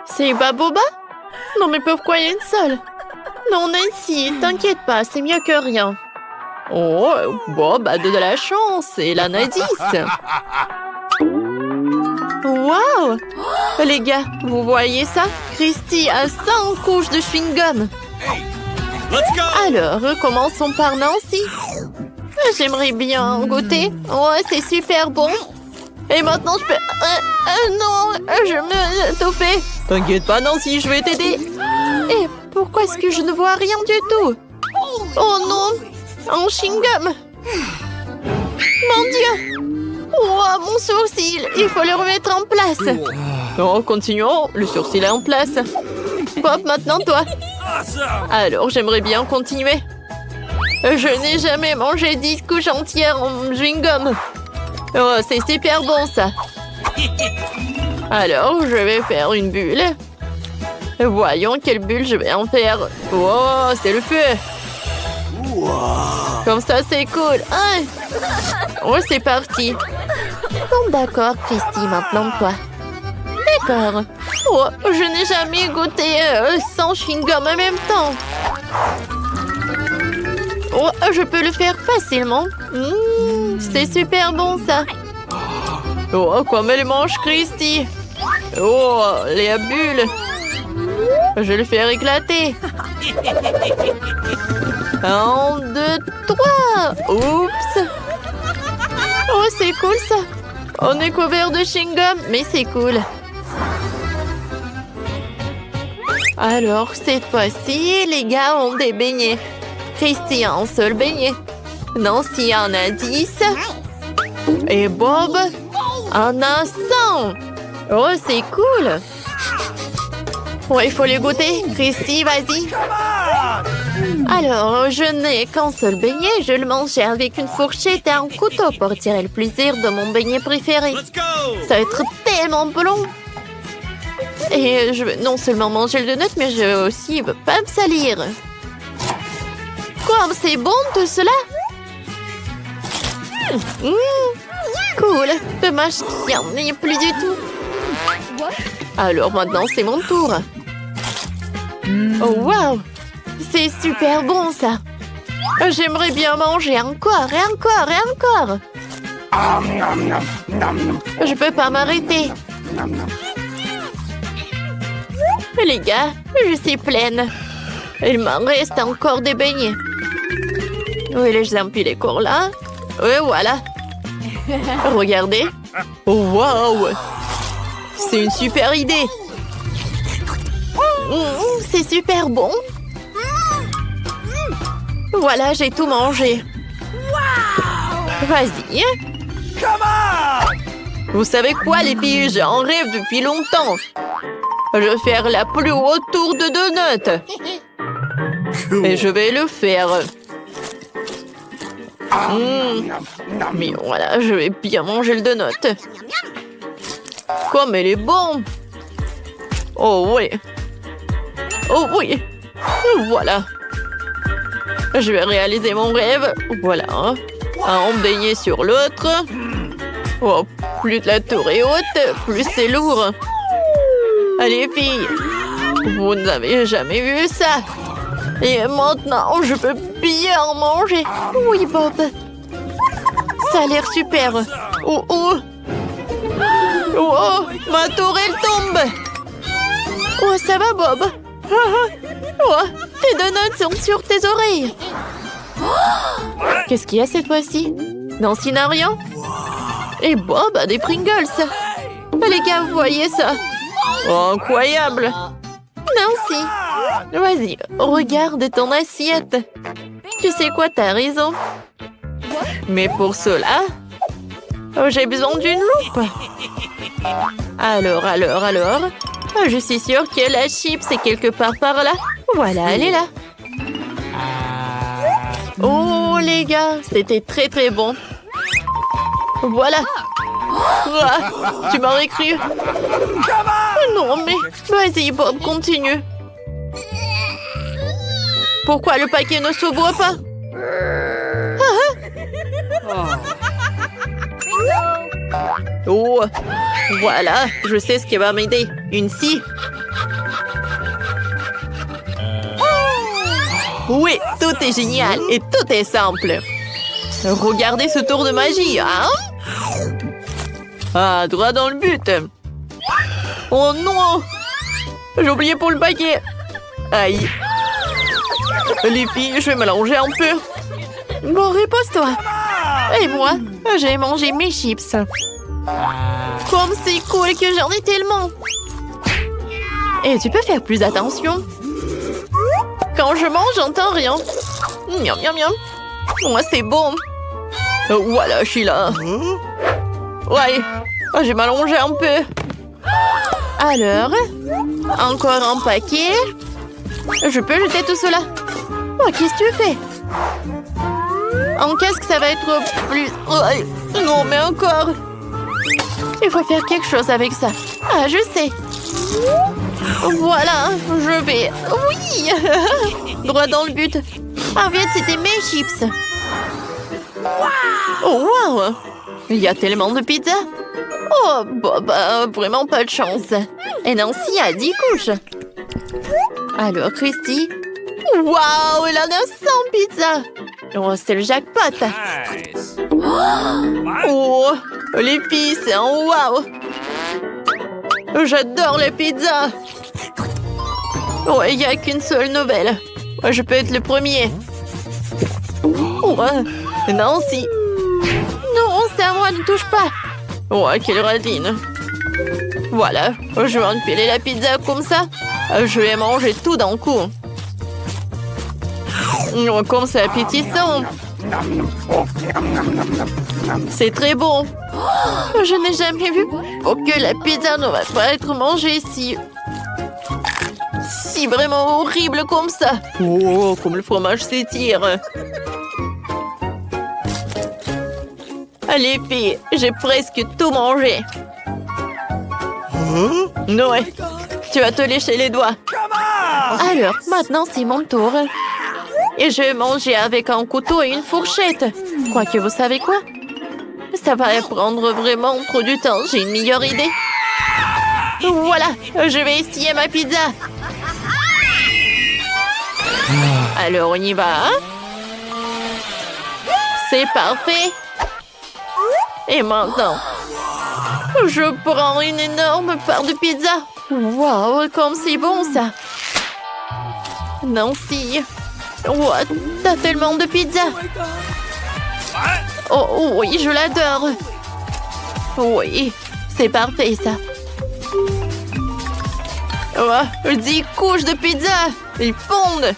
C'est Baboba? Non, mais pourquoi il y a une seule? Non, Nancy, t'inquiète pas, c'est mieux que rien. Oh, bon, bah de la chance. Et là, on a 10. Waouh! Les gars, vous voyez ça? Christy a 100 couches de chewing-gum. Alors, commençons par Nancy. J'aimerais bien goûter. Ouais, c'est super bon. Et maintenant, je peux... non, je me étouffer. T'inquiète pas, Nancy, je vais t'aider. Et pourquoi est-ce que je ne vois rien du tout? Oh non, un chewing-gum. Mon Dieu. Oh, mon sourcil, il faut le remettre en place. Oh, continuons, le sourcil est en place. Bob, maintenant toi. Alors, j'aimerais bien continuer. Je n'ai jamais mangé 10 couches entières en chewing-gum. Oh, c'est super bon, ça. Alors, je vais faire une bulle. Voyons quelle bulle je vais en faire. Oh, c'est le feu. Comme ça, c'est cool. Hein? Oh, c'est parti. Bon, d'accord, Christy, maintenant toi. D'accord. Oh, je n'ai jamais goûté 100 chewing-gum en même temps. Oh, je peux le faire facilement. C'est super bon, ça. Oh, comme elle mange, Christy. Oh, les bulles. Je vais le faire éclater. 1, 2, 3. Oups. Oh, c'est cool, ça. On est couvert de chewing-gum, mais c'est cool. Alors, cette fois-ci, les gars ont des beignets. Christy a un seul beignet. Nancy en a 10. Et Bob en a 100. Oh, c'est cool. Ouais, il faut les goûter. Christy, vas-y. Alors, je n'ai qu'un seul beignet. Je le mangeais avec une fourchette et un couteau pour tirer le plaisir de mon beignet préféré. Ça va être tellement bon. Et je veux non seulement manger le donut, mais je veux aussi pas me salir. Quoi, c'est bon tout cela? Cool. Dommage qu'il n'y en ait plus du tout. Alors maintenant, c'est mon tour. Oh, wow! C'est super bon, ça. J'aimerais bien manger encore, et encore, et encore. Je peux pas m'arrêter. Les gars, je suis pleine. Il m'en reste encore des beignets. Oui, les empilés courent là. Et voilà. Regardez. Oh, wow! C'est une super idée. C'est super bon. Voilà, j'ai tout mangé. Vas-y. Vous savez quoi, les filles? J'en rêve depuis longtemps. Je vais faire la plus haute tour de donut. Et je vais le faire. Mais voilà, je vais bien manger le donut. Comme elle est bonne. Oh oui. Oh oui. Voilà. Je vais réaliser mon rêve. Voilà. Un beignet sur l'autre. Oh, plus la tour est haute, plus c'est lourd. Allez, filles. Vous n'avez jamais vu ça. Et maintenant, je peux bien en manger. Oui, Bob. Ça a l'air super. Oh, oh. Oh, ma tour, elle tombe. Oh, ça va, Bob? Oh, tes donuts sont sur tes oreilles. Qu'est-ce qu'il y a cette fois-ci? Nancy n'a rien. Et Bob a des Pringles. Les gars, vous voyez ça? Oh, incroyable. Nancy, vas-y, regarde ton assiette. Tu sais quoi, t'as raison. Mais pour cela, j'ai besoin d'une loupe. Alors. Je suis sûre que la chips est quelque part par là. Voilà, elle est là. Oh, les gars, c'était très très bon. Voilà. Ah, tu m'aurais cru. Non, mais vas-y, Bob, continue. Pourquoi le paquet ne s'ouvre pas? Oh. Voilà, je sais ce qui va m'aider. Une scie. Oui, tout est génial et tout est simple. Regardez ce tour de magie, hein? Ah, droit dans le but. Oh non! J'ai oublié pour le paquet. Aïe. Les filles, je vais mélanger un peu. Bon, repose-toi. Et moi, j'ai mangé mes chips. Comme c'est cool que j'en ai tellement. Et tu peux faire plus attention. Quand je mange, j'entends rien. Miam, miam, miam. Moi, c'est bon. Voilà, je suis là. Ouais, j'ai m'allongé un peu. Alors, encore un paquet. Je peux jeter tout cela. Oh, qu'est-ce que tu fais? En casque, ça va être plus... Non, mais encore. Il faut faire quelque chose avec ça. Ah, je sais. Voilà, je vais... Oui. Droit dans le but. En fait, c'était mes chips. Oh, wow. Il y a tellement de pizza. Oh, bah, vraiment pas de chance. Et Nancy a 10 couches. Alors, Christy. Waouh, elle en a 100 pizzas. Oh, c'est le jackpot. Nice. Oh, les filles, c'est un wow. J'adore les pizzas. Oh, il n'y a qu'une seule nouvelle. Je peux être le premier. Oh, Nancy. Non, c'est à moi, ne touche pas. Oh, quelle radine. Voilà, je vais empiler la pizza comme ça. Je vais manger tout d'un coup. Oh, comme c'est appétissant. C'est très bon. Oh, je n'ai jamais vu que la pizza ne va pas être mangée si vraiment horrible comme ça. Oh, comme le fromage s'étire. Allez, filles, j'ai presque tout mangé. Noé, tu vas te lécher les doigts. Alors, maintenant, c'est mon tour. Et je vais manger avec un couteau et une fourchette. Quoique, vous savez quoi? Ça va prendre vraiment trop du temps. J'ai une meilleure idée. Voilà, je vais essayer ma pizza. Alors, on y va. Hein? C'est parfait. Et maintenant, je prends une énorme part de pizza. Waouh, comme c'est bon ça. Nancy, wow, t'as tellement de pizza. Oh oui, je l'adore. Oui, c'est parfait ça. Oh, 10 couches de pizza. Ils fondent.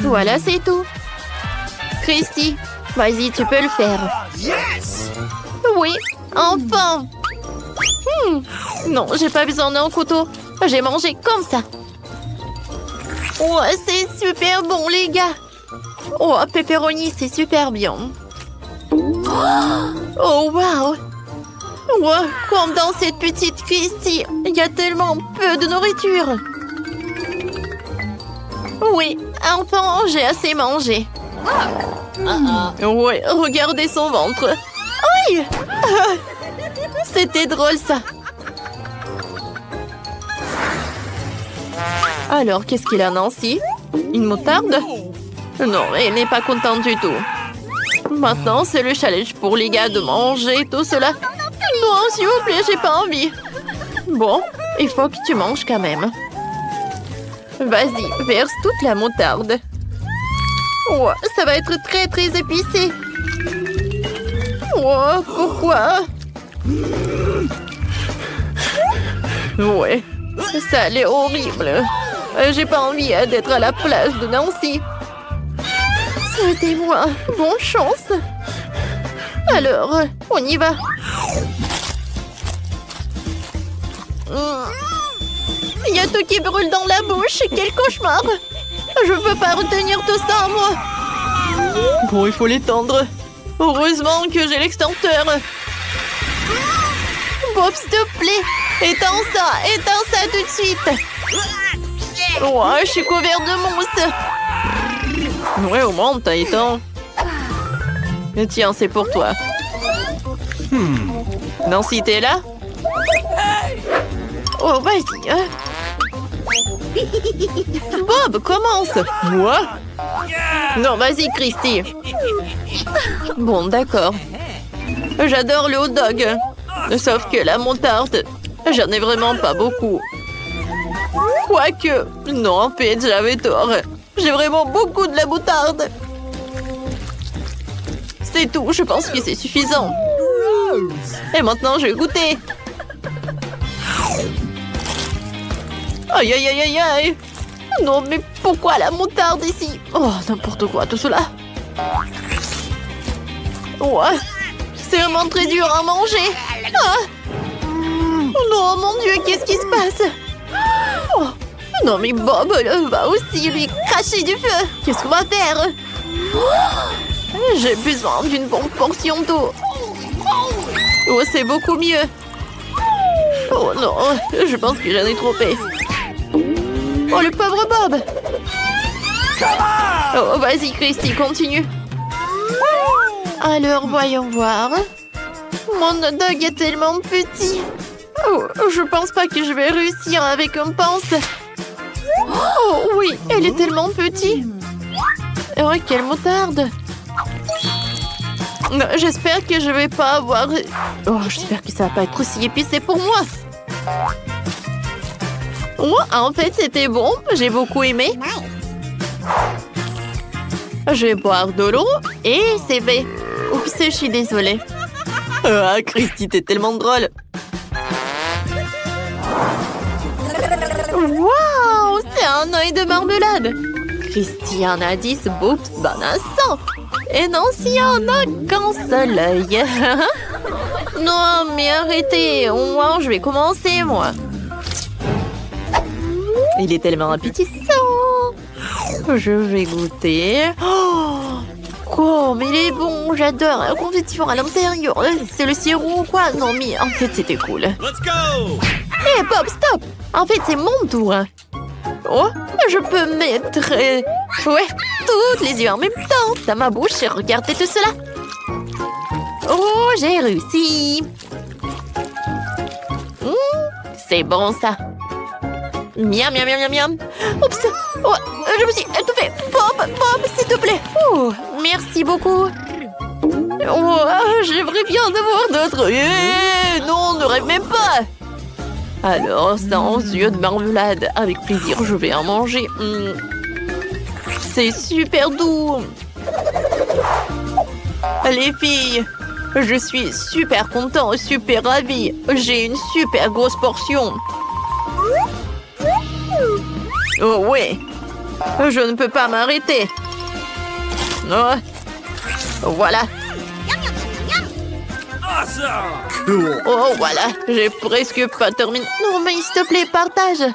Voilà, c'est tout. Christy, vas-y, tu peux le faire. Oui, enfin. Non, j'ai pas besoin d'un couteau. J'ai mangé comme ça. Oh, c'est super bon, les gars. Oh, pepperoni, c'est super bien. Oh, wow. Oh, comme dans cette petite Christy, il y a tellement peu de nourriture. Oui, enfin, j'ai assez mangé. Oui, regardez son ventre. Oui. C'était drôle, ça. Alors, qu'est-ce qu'il a, Nancy? Une moutarde? Non, elle n'est pas contente du tout. Maintenant, c'est le challenge pour les gars de manger tout cela. Non, s'il vous plaît, j'ai pas envie. Bon, il faut que tu manges quand même. Vas-y, verse toute la moutarde. Oh, ça va être très, très épicé. Oh, pourquoi? Ouais, ça allait horrible. J'ai pas envie d'être à la place de Nancy. Souhaitez-moi bonne chance. Alors, on y va. Il y a tout qui brûle dans la bouche. Quel cauchemar. Je peux pas retenir tout ça, moi. Bon, il faut l'étendre. Heureusement que j'ai l'extincteur. Bob, s'il te plaît. Éteins ça tout de suite. Oh, je suis couvert de mousse. Ouais, au moins, t'as éteint. Tiens, c'est pour toi. Nancy, t'es là? Oh, vas-y. Hein? Bob, commence. Moi? Non, vas-y, Christy. Bon, d'accord. J'adore le hot dog. Sauf que la moutarde, j'en ai vraiment pas beaucoup. Quoique, non, en fait, j'avais tort. J'ai vraiment beaucoup de la moutarde. C'est tout, je pense que c'est suffisant. Et maintenant, je vais goûter. Aïe, aïe, aïe, aïe, aïe. Non, mais pourquoi la moutarde ici? Oh, n'importe quoi, tout cela. Ouais, c'est vraiment très dur à manger. Ah. Non, mon Dieu, qu'est-ce qui se passe? Oh. Non, mais Bob va aussi lui cracher du feu. Qu'est-ce qu'on va faire? Oh. J'ai besoin d'une bonne portion d'eau. Oh, c'est beaucoup mieux. Oh non, je pense que j'en ai trop fait. Oh, le pauvre Bob. Oh, vas-y, Christy, continue. Alors, voyons voir. Mon hot dog est tellement petit. Oh, je pense pas que je vais réussir avec un pince. Oh, oui, elle est tellement petite. Oh, quelle moutarde. J'espère que je vais pas avoir... Oh, j'espère que ça va pas être aussi épicé pour moi. Oh, en fait, c'était bon. J'ai beaucoup aimé. Je vais boire de l'eau et c'est fait. Oups, je suis désolée. Ah, Christy, t'es tellement drôle. Waouh, c'est un œil de marmelade. Christy en a 10, Boops en a 100. Et Nancy en a qu'un seul œil. Non, mais arrêtez. Moi, je vais commencer, moi. Il est tellement appétissant. Je vais goûter. Oh, mais il est bon. J'adore la confiture à l'intérieur. C'est le sirop ou quoi? Non, mais en fait, c'était cool. Hé, Bob, stop. En fait, c'est mon tour. Oh, je peux mettre... ouais, toutes les yeux en même temps dans ma bouche et regardez tout cela. Oh, j'ai réussi. C'est bon, ça. Miam, miam, miam, miam, miam. Oups. Oh, je me suis étouffée. Bob, s'il te plaît. Oh, merci beaucoup. Oh, j'aimerais bien en avoir d'autres. Non, ne rêve même pas. Alors, 100 yeux de marmelade. Avec plaisir, je vais en manger. C'est super doux. Les filles, je suis super content, super ravie. J'ai une super grosse portion. Oh ouais, je ne peux pas m'arrêter. Oh. Voilà. Oh, voilà, j'ai presque pas terminé. Non, mais s'il te plaît, partage.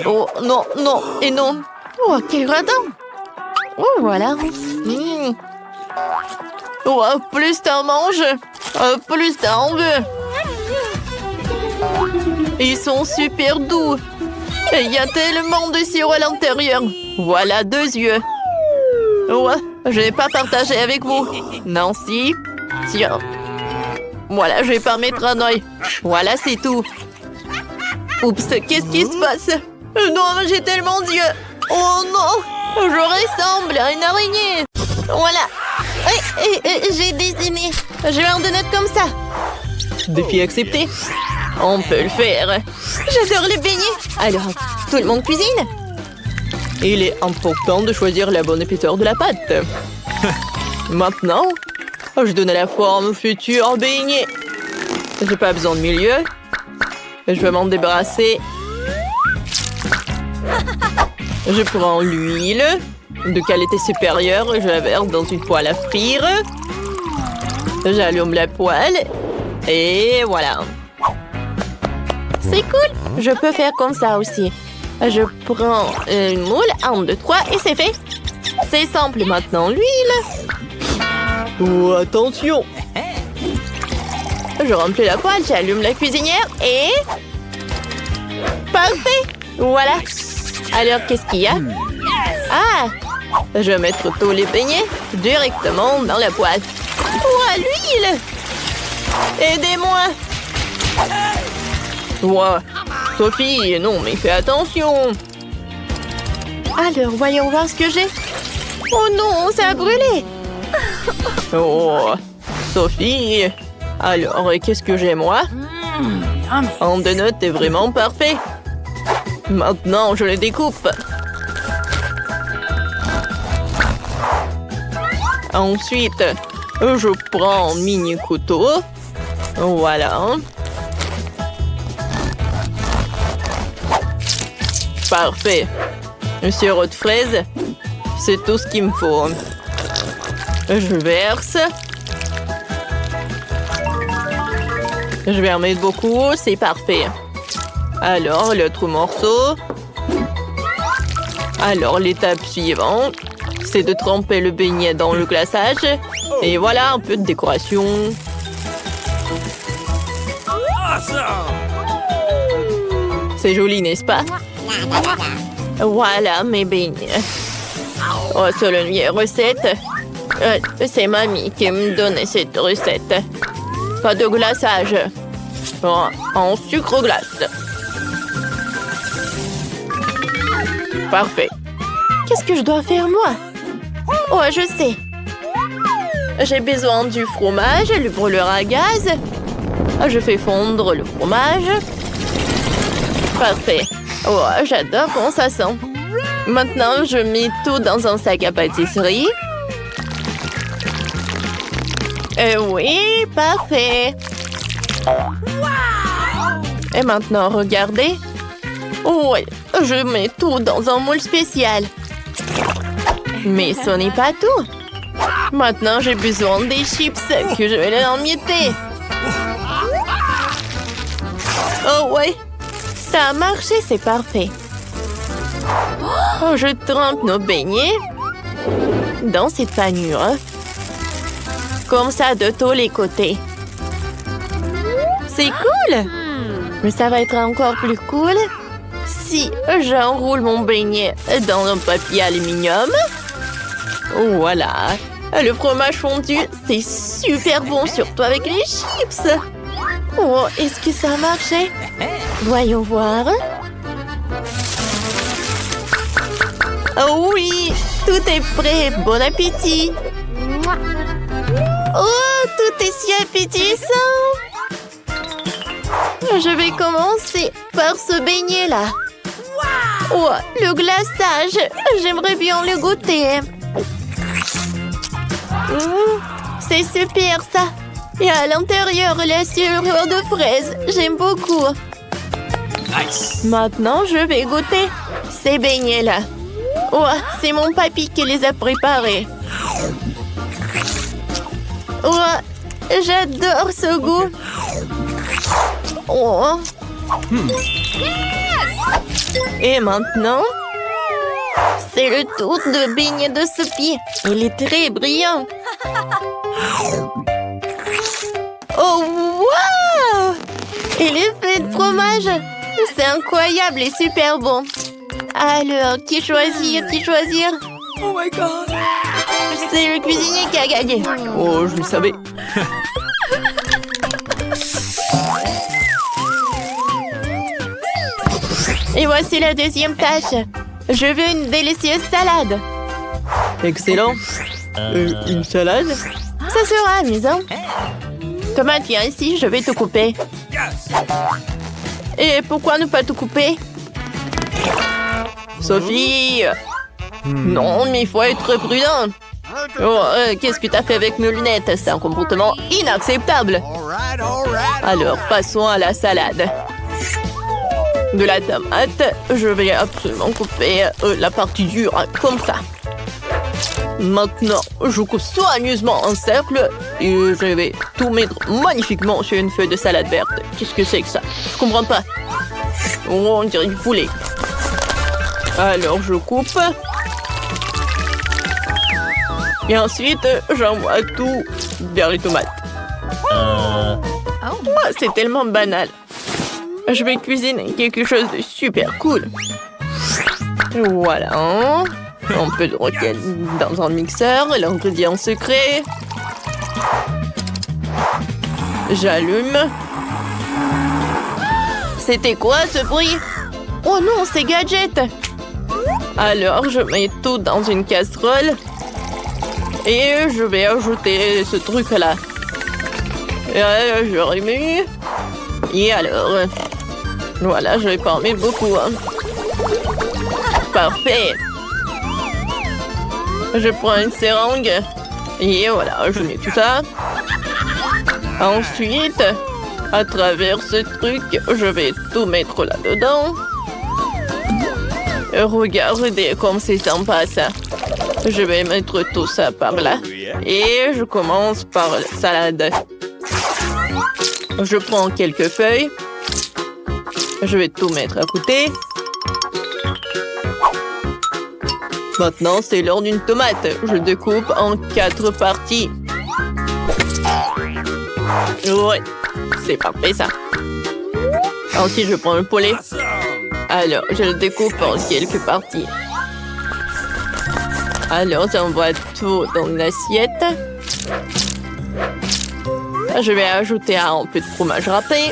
Oh, non, non, et non. Oh, quel radin. Oh, voilà. Oh, plus t'en manges, plus t'en veux. Ils sont super doux. Et il y a tellement de sirop à l'intérieur. Voilà 2 yeux. Oh, je n'ai pas partagé avec vous. Nancy, tiens. Voilà, je vais pas mettre un œil. Voilà, c'est tout. Oups, qu'est-ce qui se passe? Non, j'ai tellement d'yeux. Oh non, je ressemble à une araignée. Voilà. J'ai dessiné. Je vais en donner comme ça. Défi accepté. On peut le faire. J'adore les beignets. Alors, tout le monde cuisine? Il est important de choisir la bonne épaisseur de la pâte. Maintenant, je donne la forme future beignet. J'ai pas besoin de milieu. Je vais m'en débarrasser. Je prends l'huile de qualité supérieure et je la verse dans une poêle à frire. J'allume la poêle et voilà. C'est cool. Je peux faire comme ça aussi. Je prends une moule, 1, 2, 3 et c'est fait. C'est simple. Maintenant, l'huile. Oh, attention. Je remplis la poêle, j'allume la cuisinière et... Parfait. Voilà. Alors, qu'est-ce qu'il y a? Ah, je vais mettre tous les beignets directement dans la poêle. Oh, l'huile. Aidez-moi! Ouais. Sophie, non, mais fais attention! Alors, voyons voir ce que j'ai. Oh non, ça a brûlé! Oh, Sophie! Alors, qu'est-ce que j'ai, moi? Un donut est vraiment parfait. Maintenant, je le découpe. Ensuite, je prends un mini couteau. Voilà. Parfait. Le sirop de fraise, c'est tout ce qu'il me faut. Je verse. Je vais en mettre beaucoup, c'est parfait. Alors, l'autre morceau. Alors, l'étape suivante, c'est de tremper le beignet dans le glaçage. Et voilà, un peu de décoration. C'est joli, n'est-ce pas? Voilà mes beignets. Oh, selon les recettes, c'est mamie qui me donnait cette recette. Pas de glaçage. Oh, en sucre glace. Parfait. Qu'est-ce que je dois faire, moi? Oh, je sais. J'ai besoin du fromage, le brûleur à gaz. Je fais fondre le fromage. Parfait. Oh, j'adore quand ça sent. Maintenant, je mets tout dans un sac à pâtisserie. Oui, parfait. Et maintenant, regardez. Oui, je mets tout dans un moule spécial. Mais ce n'est pas tout. Maintenant, j'ai besoin des chips que je vais les emietter. Oh ouais, ça a marché, c'est parfait. Oh, je trempe nos beignets dans cette panure. Comme ça, de tous les côtés. C'est cool! Mais ça va être encore plus cool si j'enroule mon beignet dans un papier aluminium. Voilà. Le fromage fondu, c'est super bon, surtout avec les chips. Oh, est-ce que ça a marché? Voyons voir. Oh oui, tout est prêt. Bon appétit. Oh, tout est si appétissant. Je vais commencer par ce beignet-là. Oh, le glaçage. J'aimerais bien le goûter. C'est super, ça. Et à l'intérieur, la sirop de fraise. J'aime beaucoup. Nice. Maintenant, je vais goûter ces beignets-là. Oh, c'est mon papy qui les a préparés. Oh, j'adore ce goût. Oh. Et maintenant, c'est le tour de beignet de Sophie. Il est très brillant. Oh, wow! Et l'effet de fromage, c'est incroyable et super bon. Alors, qui choisir? Oh my God! C'est le cuisinier qui a gagné. Oh, je le savais. Et voici la deuxième tâche. Je veux une délicieuse salade. Excellent. Une salade? Ça sera amusant. Thomas, viens ici, je vais te couper. Et pourquoi ne pas te couper? Sophie! Non, mais il faut être prudent. Oh, qu'est-ce que tu as fait avec mes lunettes? C'est un comportement inacceptable. Alors, passons à la salade. De la tomate, je vais absolument couper la partie dure, comme ça. Maintenant, je coupe soigneusement un cercle et je vais tout mettre magnifiquement sur une feuille de salade verte. Qu'est-ce que c'est que ça? Je comprends pas. Oh, on dirait du poulet. Alors, je coupe. Et ensuite, j'envoie tout vers les tomates. Oh, c'est tellement banal. Je vais cuisiner quelque chose de super cool. Voilà. Un peu de roquette dans un mixeur, l'ingrédient secret. J'allume. C'était quoi ce bruit? Oh non, c'est Gadget! Alors, je mets tout dans une casserole. Et je vais ajouter ce truc-là. Je remue. Et alors... Voilà, je vais pas en mettre beaucoup. Hein. Parfait. Je prends une seringue. Et voilà, je mets tout ça. Ensuite, à travers ce truc, je vais tout mettre là-dedans. Regardez comme c'est sympa ça. Je vais mettre tout ça par là. Et je commence par la salade. Je prends quelques feuilles. Je vais tout mettre à côté. Maintenant, c'est l'heure d'une tomate. Je découpe en 4 parties. Ouais, c'est parfait ça. Ensuite, je prends le poulet. Alors, je le découpe en quelques parties. Alors, j'envoie tout dans l'assiette. Je vais ajouter un peu de fromage râpé.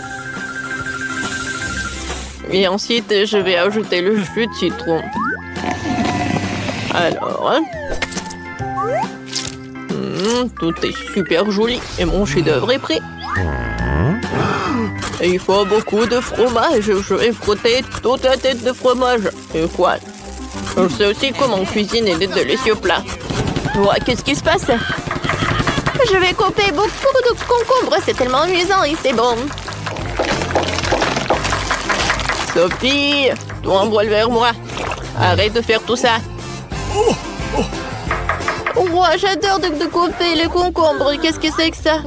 Et ensuite, je vais ajouter le jus de citron. Alors, tout est super joli et mon chef-d'œuvre est prêt. Et il faut beaucoup de fromage. Je vais frotter toute la tête de fromage. Et quoi? Je sais aussi comment cuisiner des délicieux plats. Ouais, qu'est-ce qui se passe? Je vais couper beaucoup de concombres. C'est tellement amusant et c'est bon. Sophie, toi envoie-le vers moi. Arrête de faire tout ça. Ouais, j'adore de couper les concombres. Qu'est-ce que c'est que ça?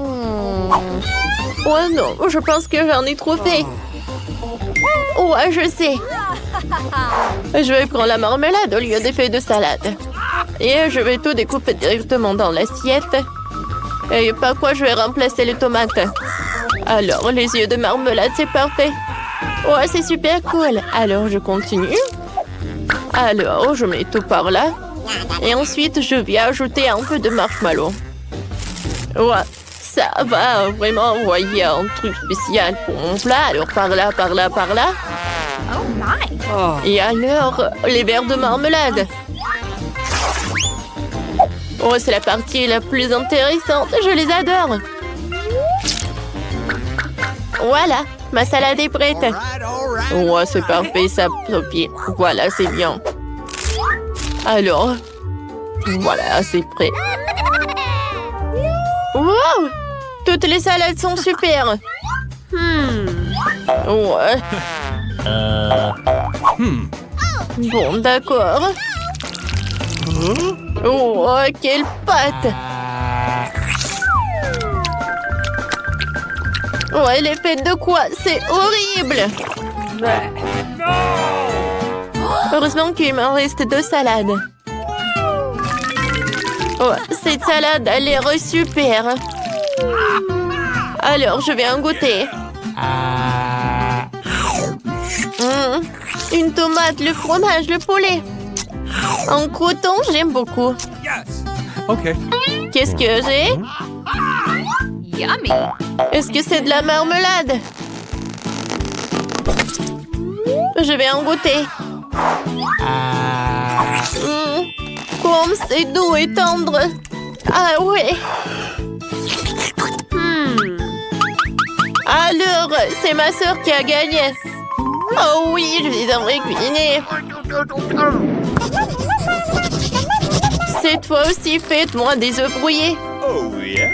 Ouais, non, je pense que j'en ai trop fait. Ouais, je sais. Je vais prendre la marmelade au lieu des feuilles de salade. Et je vais tout découper directement dans l'assiette. Et par quoi je vais remplacer les tomates? Alors, les yeux de marmelade, c'est parfait. Ouais, c'est super cool. Alors, je continue. Alors, je mets tout par là. Et ensuite, je vais ajouter un peu de marshmallow. Ouais, ça va vraiment envoyer un truc spécial pour mon plat. Alors, par là, par là, par là. Oh my! Et alors, les verres de marmelade. Oh, c'est la partie la plus intéressante. Je les adore. Voilà, ma salade est prête. Ouais, c'est parfait, ça, Sophie. Voilà, c'est bien. Alors, voilà, c'est prêt. Wow! Toutes les salades sont super. Ouais. Bon, d'accord. Oh, quelle pâte! Ouais, elle est faite de quoi? C'est horrible! Heureusement qu'il m'en reste 2 salades. Oh, cette salade a l'air super. Alors, je vais en goûter. Une tomate, le fromage, le poulet. En croûton, j'aime beaucoup. OK. Qu'est-ce que j'ai? Yummy! Est-ce que c'est de la marmelade? Je vais en goûter. Comme c'est doux et tendre. Ah ouais. Alors, c'est ma sœur qui a gagné. Oh oui, je suis un vrai cuisinier. Cette fois aussi, faites-moi des œufs brouillés. Oh yeah.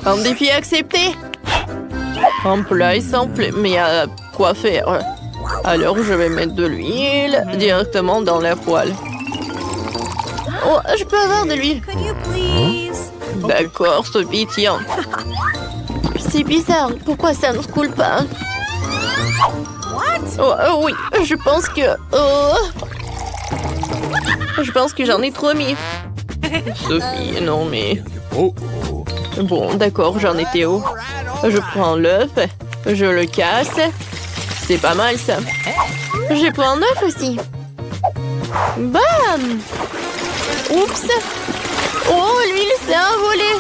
Un défi accepté. Un plat est simple, mais à quoi faire? Alors, je vais mettre de l'huile directement dans la poêle. Oh, je peux avoir de l'huile. Could you please? D'accord, Sophie, tiens. C'est bizarre, pourquoi ça ne se coule pas? Oh, oui, je pense que... Je pense que j'en ai trop mis. Sophie, non mais... Oh. Bon, d'accord, j'en étais où? Je prends l'œuf, je le casse. C'est pas mal, ça. Je prends un œuf aussi. Bam! Oups! Oh, l'huile s'est envolée!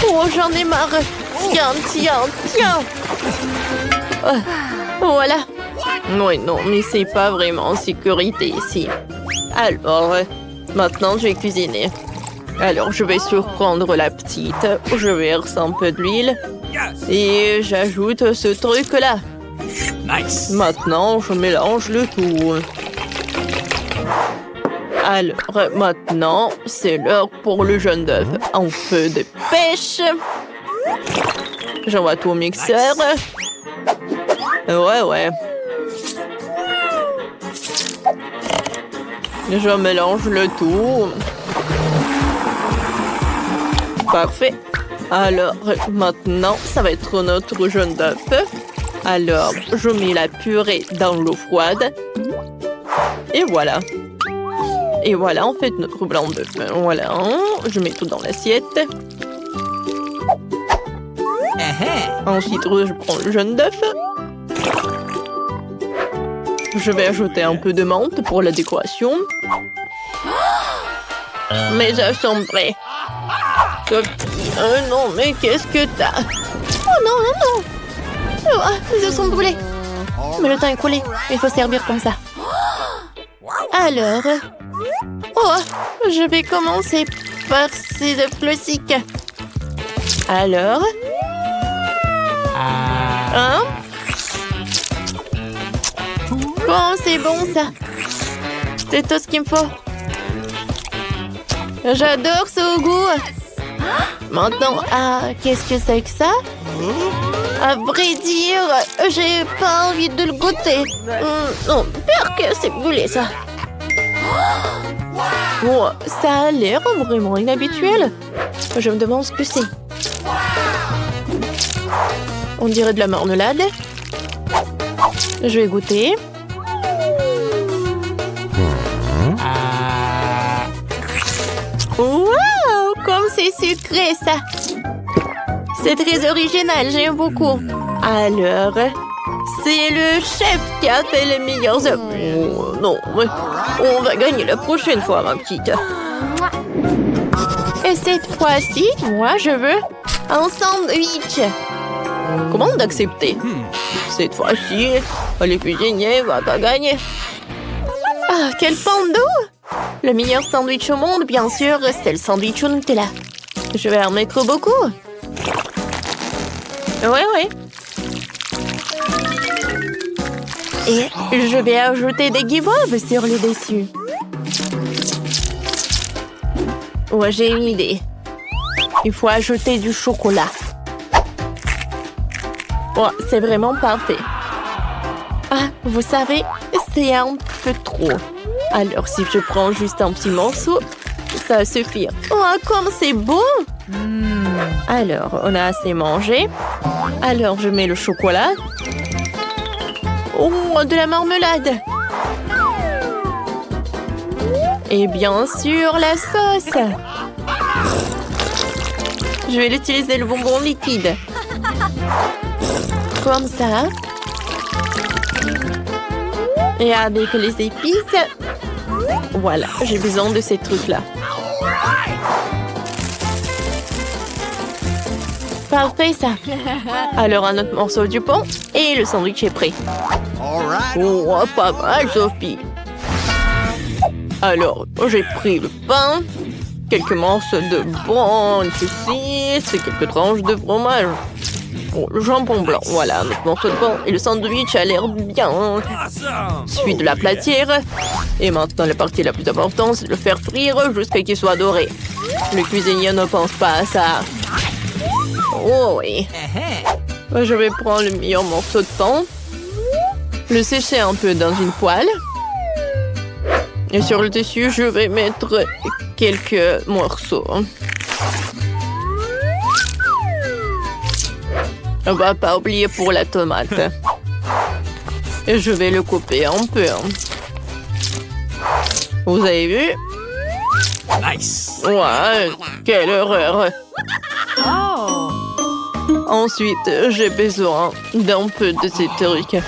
Oh, j'en ai marre. Tiens, tiens, tiens. Voilà. Oui, non, mais c'est pas vraiment en sécurité ici. Alors, maintenant, je vais cuisiner. Alors, je vais surprendre la petite. Je verse un peu d'huile. Et j'ajoute ce truc-là. Nice. Maintenant, je mélange le tout. Alors, maintenant, c'est l'heure pour le jaune d'œuf. Un peu de pêche. J'envoie tout au mixeur. Ouais. Je mélange le tout. Parfait. Alors, maintenant, ça va être notre jaune d'œuf. Alors, je mets la purée dans l'eau froide. Et voilà. Et voilà, on fait notre blanc d'œuf. Voilà, je mets tout dans l'assiette. Ensuite, je prends le jaune d'œuf. Je vais ajouter un peu de menthe pour la décoration. Mes œufs sont prêts. Non, mais qu'est-ce que t'as? Oh non. Oh, mes œufs sont brûlés. Mais le temps est coulé. Il faut servir comme ça. Alors... Oh, je vais commencer par ces œufs classiques. Alors... Hein? Oh, c'est bon ça. C'est tout ce qu'il me faut. J'adore ce goût. Maintenant, qu'est-ce que c'est que ça? À vrai dire, j'ai pas envie de le goûter. Non, pire que c'est brûlé ça. Oh, ça a l'air vraiment inhabituel. Je me demande ce que c'est. On dirait de la marmelade. Je vais goûter. Wow, comme c'est sucré ça. C'est très original, j'aime beaucoup. Alors, c'est le chef qui a fait les meilleurs œufs. Oh, non, on va gagner la prochaine fois, ma petite. Et cette fois-ci, moi, je veux un sandwich. Comment d'accepter? Cette fois-ci, le cuisinier va pas gagner. Ah, quel pando! Le meilleur sandwich au monde, bien sûr, c'est le sandwich au Nutella. Je vais en mettre beaucoup. Ouais. Et je vais ajouter des guimauves sur le dessus. Ouais, j'ai une idée. Il faut ajouter du chocolat. Ouais, c'est vraiment parfait. Ah, vous savez, c'est un peu trop. Alors, si je prends juste un petit morceau, ça va suffire. Oh, comme c'est bon! Alors, on a assez mangé. Alors, je mets le chocolat. Oh, de la marmelade! Et bien sûr, la sauce! Je vais utiliser le bonbon liquide. Comme ça. Et avec les épices. Voilà, j'ai besoin de ces trucs-là. Parfait, ça. Alors, un autre morceau du pain et le sandwich est prêt. Oh, pas mal, Sophie. Alors, j'ai pris le pain, quelques morceaux de bone saucisse et quelques tranches de fromage. Oh, le jambon blanc, voilà, notre morceau de pain et le sandwich a l'air bien. Suite de la platière. Et maintenant, la partie la plus importante, c'est de le faire frire jusqu'à qu'il soit doré. Le cuisinier ne pense pas à ça. Oh oui. Je vais prendre le meilleur morceau de pain, le sécher un peu dans une poêle. Et sur le dessus, je vais mettre quelques morceaux. On va pas oublier pour la tomate. Et je vais le couper un peu. Vous avez vu? Nice. Ouais, quelle horreur. Oh. Ensuite, j'ai besoin d'un peu de ces trucs.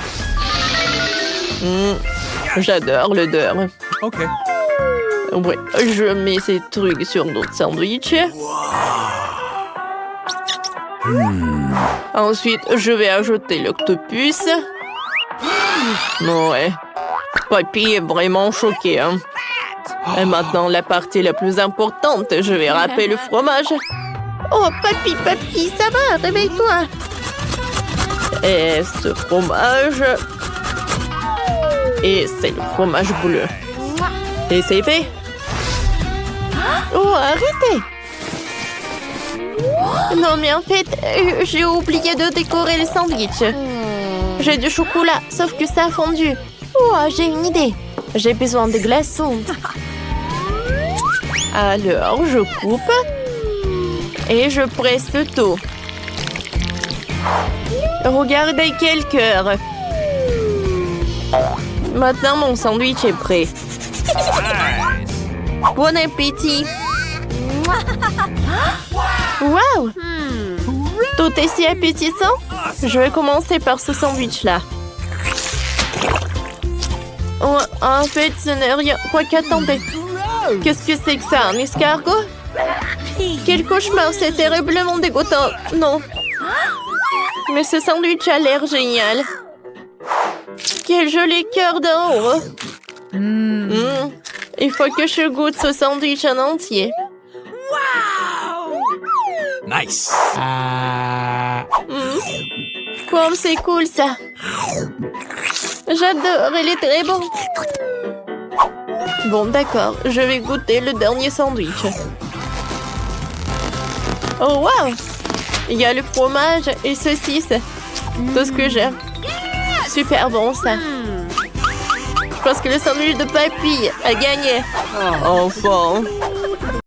J'adore l'odeur. OK. Ouais, je mets ces trucs sur d'autres sandwichs. Ensuite, je vais ajouter l'octopus. Ouais. Papy est vraiment choqué, hein. Et maintenant, la partie la plus importante, je vais râper le fromage. Oh, papy, ça va, réveille-toi. Et ce fromage... Et c'est le fromage bleu. Et c'est fait. Oh, arrêtez. Non, mais en fait, j'ai oublié de décorer le sandwich. J'ai du chocolat, sauf que ça a fondu. Oh, j'ai une idée. J'ai besoin de glaçons. Alors, je coupe. Et je presse tout. Regardez quel cœur. Maintenant, mon sandwich est prêt. Bon appétit. Wow! Tout est si appétissant. Je vais commencer par ce sandwich-là. Oh, en fait, ce n'est rien. Quoi qu'attendez. Qu'est-ce que c'est que ça? Un escargot? Quel cauchemar, c'est terriblement dégoûtant. Non. Mais ce sandwich a l'air génial. Quel joli cœur d'en haut. Il faut que je goûte ce sandwich en entier. Nice. Comme c'est cool ça. J'adore, il est très bon. Bon, d'accord, je vais goûter le dernier sandwich. Oh, wow! Il y a le fromage et saucisse. Tout ce que j'aime. Super bon, ça. Je pense que le sandwich de papy a gagné. Enfin.